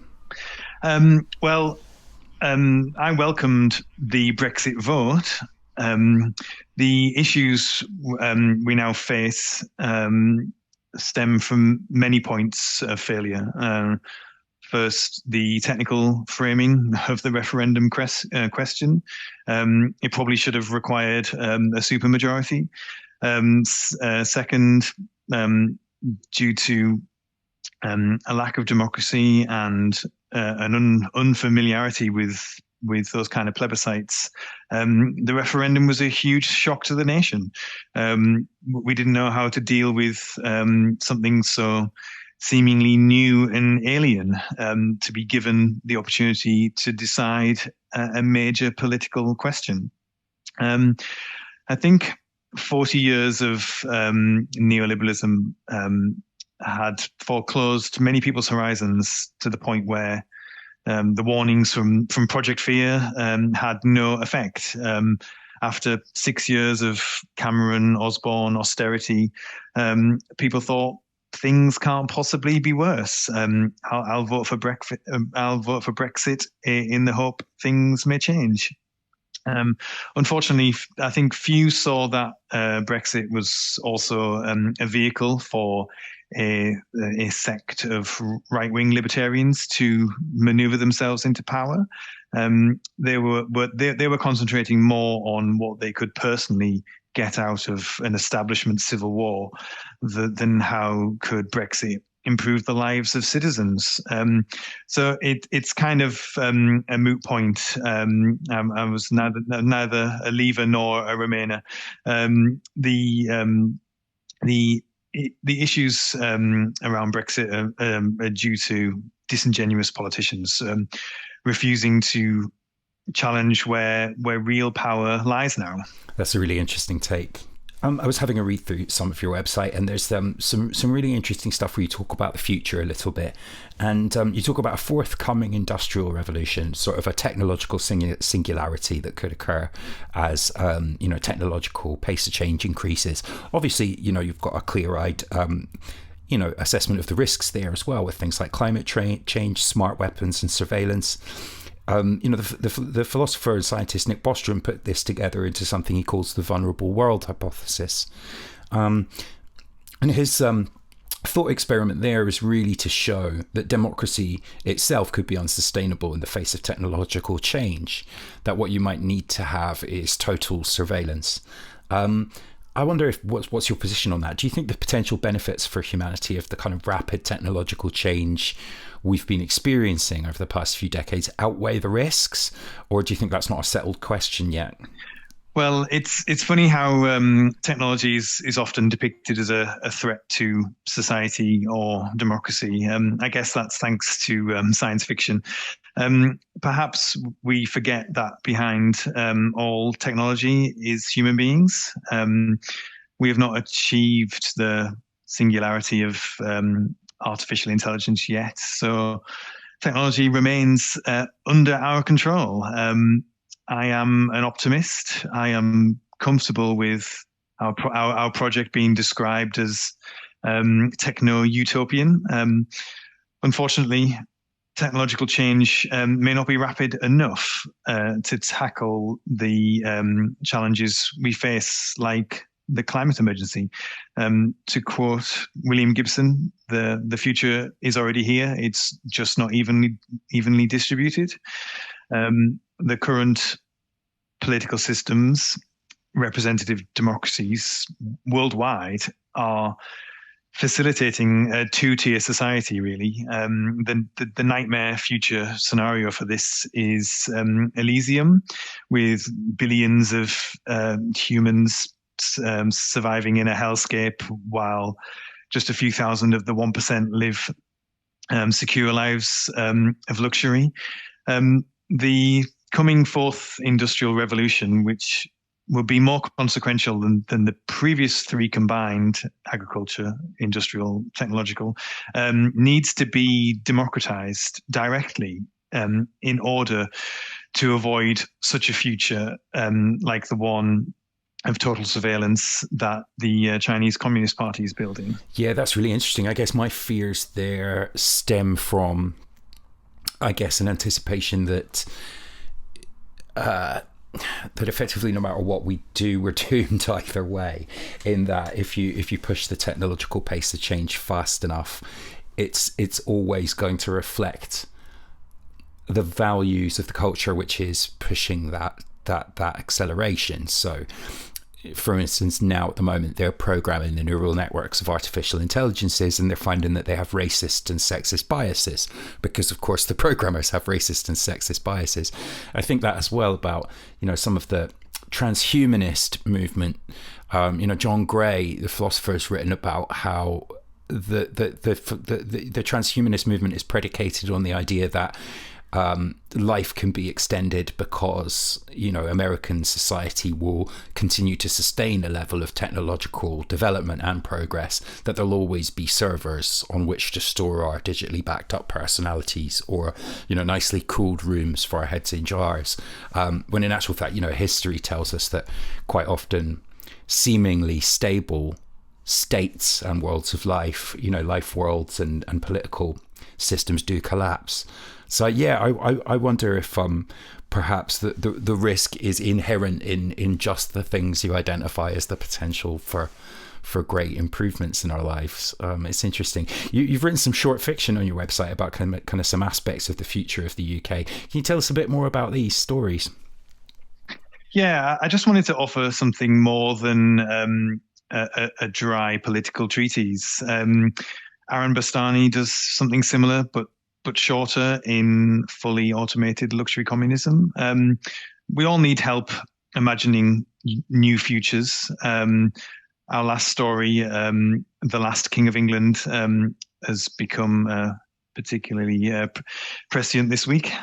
I welcomed the Brexit vote. The issues we now face stem from many points of failure. First, the technical framing of the referendum question. It probably should have required a supermajority. Second, due to a lack of democracy and an unfamiliarity with those kind of plebiscites, the referendum was a huge shock to the nation. We didn't know how to deal with something so seemingly new and alien, to be given the opportunity to decide a major political question. I think 40 years of neoliberalism had foreclosed many people's horizons to the point where the warnings from Project Fear had no effect. After 6 years of Cameron, Osborne austerity, people thought things can't possibly be worse. I'll vote for Brexit. I'll vote for Brexit in the hope things may change. Unfortunately, I think few saw that Brexit was also a vehicle for a sect of right-wing libertarians to maneuver themselves into power. They were concentrating more on what they could personally get out of an establishment civil war than how could Brexit improve the lives of citizens. So it's kind of a moot point. I was neither a leaver nor a remainer. The issues around Brexit are due to disingenuous politicians refusing to challenge where real power lies now. That's a really interesting take. I was having a read through some of your website, and there's some really interesting stuff where you talk about the future a little bit, and you talk about a forthcoming industrial revolution, sort of a technological singularity that could occur as technological pace of change increases. Obviously, you've got a clear-eyed assessment of the risks there as well, with things like climate change, smart weapons, and surveillance. The philosopher and scientist Nick Bostrom put this together into something he calls the vulnerable world hypothesis. And his thought experiment there is really to show that democracy itself could be unsustainable in the face of technological change, that what you might need to have is total surveillance. I wonder what's your position on that? Do you think the potential benefits for humanity of the kind of rapid technological change we've been experiencing over the past few decades outweigh the risks, or do you think that's not a settled question yet? Well, it's funny how technology is often depicted as a threat to society or democracy. I guess that's thanks to science fiction. Perhaps we forget that behind all technology is human beings. We have not achieved the singularity of artificial intelligence yet, so technology remains under our control. I am an optimist. I am comfortable with our project being described as techno-utopian. Unfortunately, technological change may not be rapid enough to tackle the challenges we face, like the climate emergency. To quote William Gibson, the future is already here. It's just not evenly distributed. The current political systems, representative democracies worldwide, are facilitating a two-tier society, really. The nightmare future scenario for this is Elysium, with billions of humans surviving in a hellscape, while just a few thousand of the 1% live secure lives of luxury. The coming fourth industrial revolution, which will be more consequential than the previous three combined, agriculture, industrial, technological, needs to be democratized directly in order to avoid such a future like the one of total surveillance that the Chinese Communist Party is building. Yeah, that's really interesting. I guess my fears there stem from, an anticipation that that effectively no matter what we do, we're doomed either way, in that if you push the technological pace of change fast enough, it's always going to reflect the values of the culture which is pushing that acceleration. So for instance, now at the moment, they're programming the neural networks of artificial intelligences, and they're finding that they have racist and sexist biases because, of course, the programmers have racist and sexist biases. I think that as well about, some of the transhumanist movement. John Gray, the philosopher, has written about how the transhumanist movement is predicated on the idea that life can be extended because American society will continue to sustain a level of technological development and progress, that there'll always be servers on which to store our digitally backed up personalities, or nicely cooled rooms for our heads in jars, when in actual fact history tells us that quite often seemingly stable states and worlds of life, life worlds and political systems do collapse. So yeah, I wonder if perhaps the risk is inherent in just the things you identify as the potential for great improvements in our lives. It's interesting. You've written some short fiction on your website about kind of some aspects of the future of the UK. Can you tell us a bit more about these stories? Yeah, I just wanted to offer something more than a dry political treatise. Aaron Bastani does something similar, but shorter, in Fully Automated Luxury Communism. We all need help imagining new futures. Our last story, The Last King of England, has become particularly prescient this week.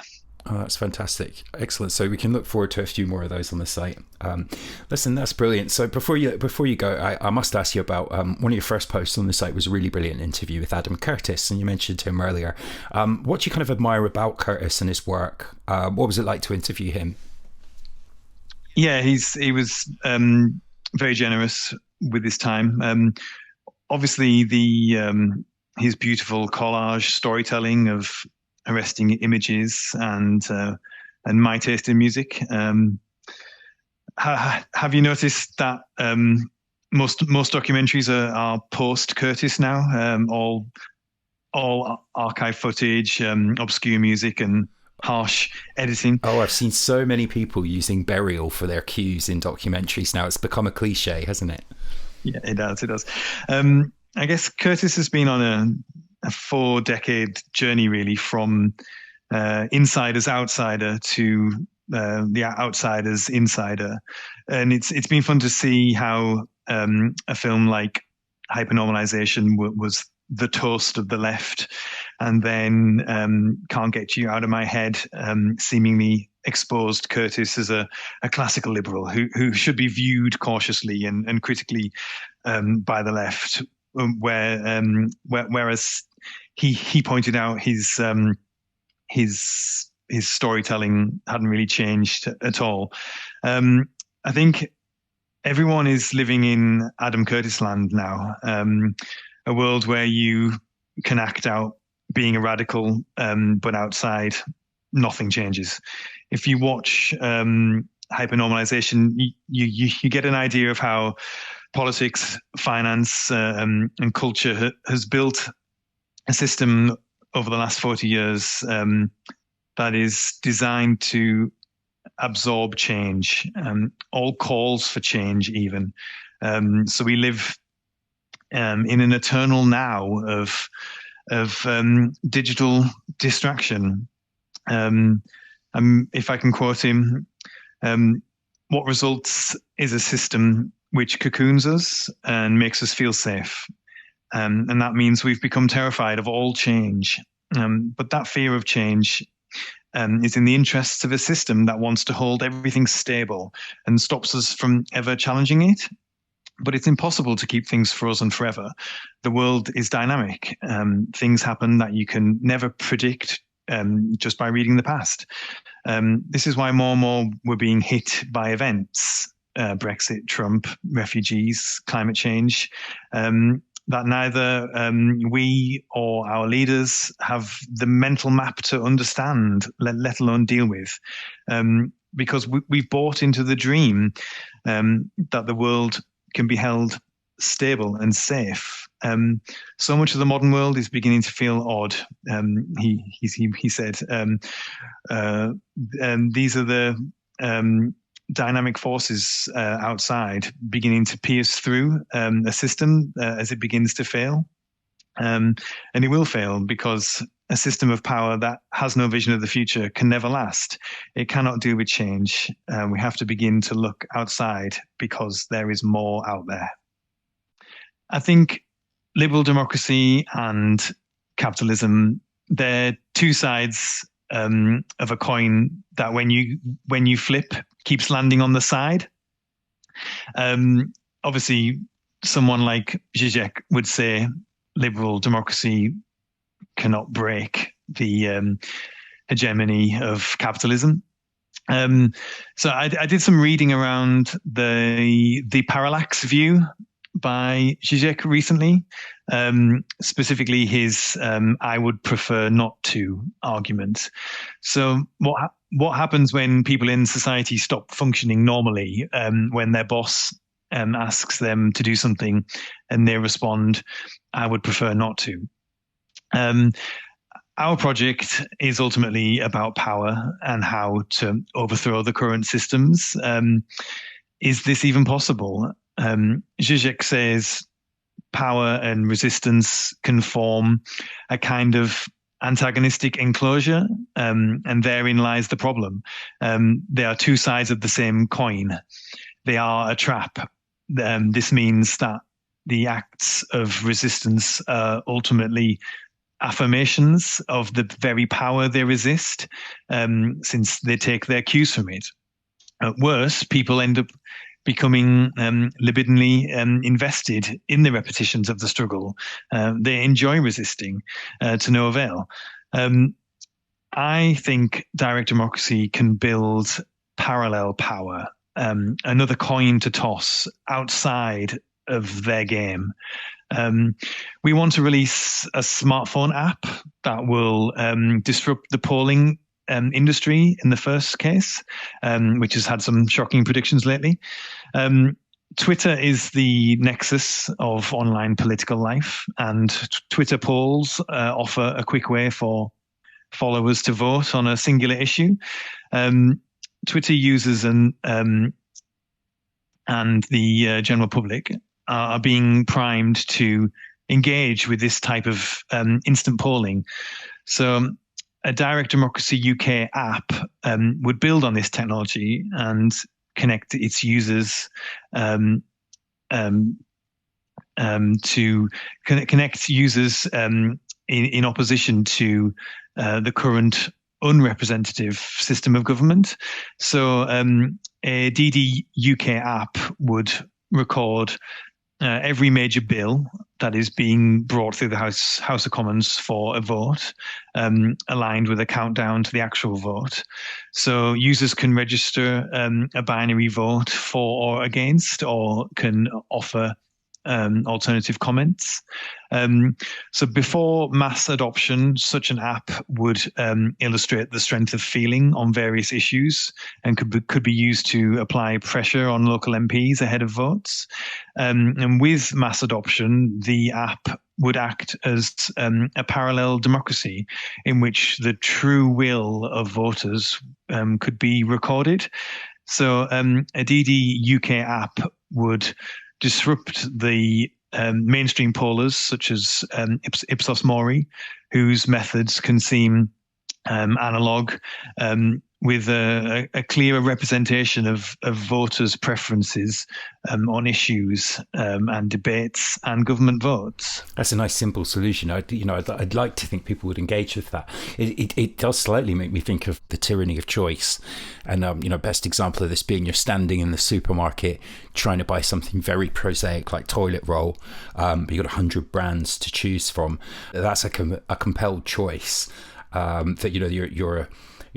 Oh, that's fantastic. Excellent. So we can look forward to a few more of those on the site. Listen, that's brilliant. So before you go, I must ask you about one of your first posts on the site was a really brilliant interview with Adam Curtis, and you mentioned him earlier. What do you kind of admire about Curtis and his work? What was it like to interview him? Yeah, he was very generous with his time. Obviously, his beautiful collage storytelling of arresting images and my taste in music. Have you noticed that most documentaries are post Curtis now? All archive footage, obscure music, and harsh editing. Oh, I've seen so many people using burial for their cues in documentaries now. It's become a cliche, hasn't it? Yeah, it does. I guess Curtis has been on a 4-decade journey, really, from insider's outsider to the outsider's insider, and it's been fun to see how a film like Hypernormalization was the toast of the left, and then Can't Get You Out of My Head seemingly exposed Curtis as a classical liberal who should be viewed cautiously and critically by the left, whereas he pointed out his storytelling hadn't really changed at all. I think everyone is living in Adam Curtis land now, a world where you can act out being a radical, but outside nothing changes. If you watch Hypernormalization, you get an idea of how politics, finance, and culture has built a system over the last 40 years that is designed to absorb change, all calls for change even. So we live in an eternal now of digital distraction. If I can quote him, what results is a system which cocoons us and makes us feel safe. And that means we've become terrified of all change. But that fear of change is in the interests of a system that wants to hold everything stable and stops us from ever challenging it. But it's impossible to keep things frozen forever. The world is dynamic. Things happen that you can never predict just by reading the past. This is why more and more we're being hit by events, Brexit, Trump, refugees, climate change, that neither we or our leaders have the mental map to understand, let alone deal with. because we've bought into the dream that the world can be held stable and safe. So much of the modern world is beginning to feel odd. He said, these are the dynamic forces outside beginning to pierce through a system as it begins to fail. And it will fail because a system of power that has no vision of the future can never last. It cannot do with change. We have to begin to look outside because there is more out there. I think liberal democracy and capitalism, they're two sides of a coin that when you flip, keeps landing on the side. Obviously, someone like Zizek would say liberal democracy cannot break the hegemony of capitalism. So I did some reading around the parallax view by Zizek recently, specifically his "I would prefer not to" argument. So what happens when people in society stop functioning normally, when their boss asks them to do something and they respond, "I would prefer not to"? Our project is ultimately about power and how to overthrow the current systems. Is this even possible? Zizek says power and resistance can form a kind of antagonistic enclosure, and therein lies the problem. They are two sides of the same coin. They are a trap. This means that the acts of resistance are ultimately affirmations of the very power they resist, since they take their cues from it. At worst, people end up becoming libidinally invested in the repetitions of the struggle. They enjoy resisting to no avail. I think direct democracy can build parallel power, another coin to toss outside of their game. We want to release a smartphone app that will disrupt the polling industry in the first case, which has had some shocking predictions lately. Twitter is the nexus of online political life, and Twitter polls offer a quick way for followers to vote on a singular issue. Twitter users and the general public are being primed to engage with this type of instant polling. So a Direct Democracy UK app would build on this technology and connect its users to connect users in opposition to the current unrepresentative system of government. So a DD UK app would record every major bill that is being brought through the House of Commons for a vote, aligned with a countdown to the actual vote. So users can register a binary vote for or against, or can offer alternative comments. So before mass adoption, such an app would illustrate the strength of feeling on various issues and could be used to apply pressure on local MPs ahead of votes. And with mass adoption, the app would act as a parallel democracy in which the true will of voters could be recorded. So a DD UK app would disrupt the mainstream pollers such as Ipsos Mori, whose methods can seem analog, with a clearer representation of voters' preferences on issues and debates and government votes. That's a nice, simple solution. I'd like to think people would engage with that. It does slightly make me think of the tyranny of choice, and best example of this being you're standing in the supermarket trying to buy something very prosaic like toilet roll, but you've got 100 brands to choose from. That's a compelled choice. That you're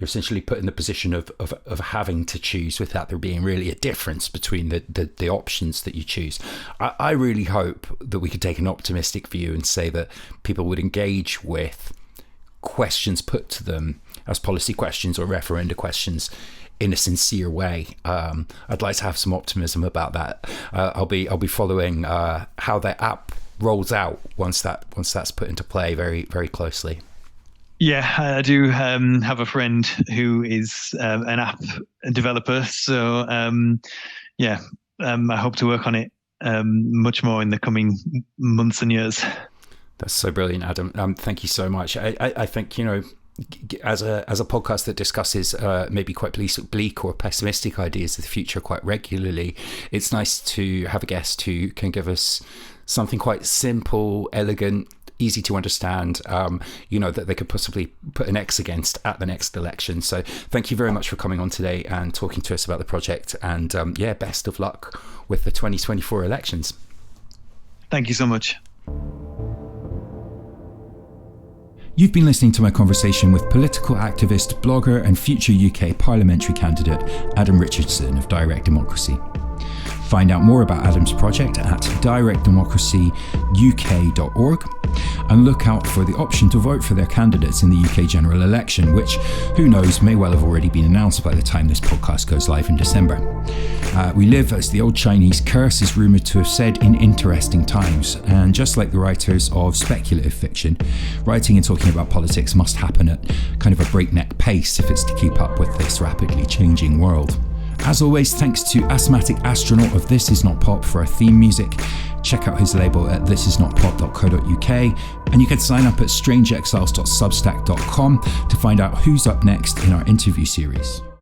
essentially put in the position of having to choose without there being really a difference between the options that you choose. I really hope that we could take an optimistic view and say that people would engage with questions put to them as policy questions or referenda questions in a sincere way. I'd like to have some optimism about that. I'll be following how that app rolls out once that's put into play very, very closely. Yeah, I do have a friend who is an app developer. So I hope to work on it much more in the coming months and years. That's so brilliant, Adam. Thank you so much. I think, as a podcast that discusses maybe quite bleak or pessimistic ideas of the future quite regularly, it's nice to have a guest who can give us something quite simple, elegant, easy to understand, that they could possibly put an X against at the next election. So thank you very much for coming on today and talking to us about the project, and best of luck with the 2024 elections. Thank you so much. You've been listening to my conversation with political activist, blogger and future UK parliamentary candidate Adam Richardson of Direct Democracy. Find out more about Adam's project at directdemocracyuk.org and look out for the option to vote for their candidates in the UK general election, which, who knows, may well have already been announced by the time this podcast goes live in December. We live, as the old Chinese curse is rumoured to have said, in interesting times, and just like the writers of speculative fiction, writing and talking about politics must happen at kind of a breakneck pace if it's to keep up with this rapidly changing world. As always, thanks to Asthmatic Astronaut of This Is Not Pop for our theme music. Check out his label at thisisnotpop.co.uk, and you can sign up at strangeexiles.substack.com to find out who's up next in our interview series.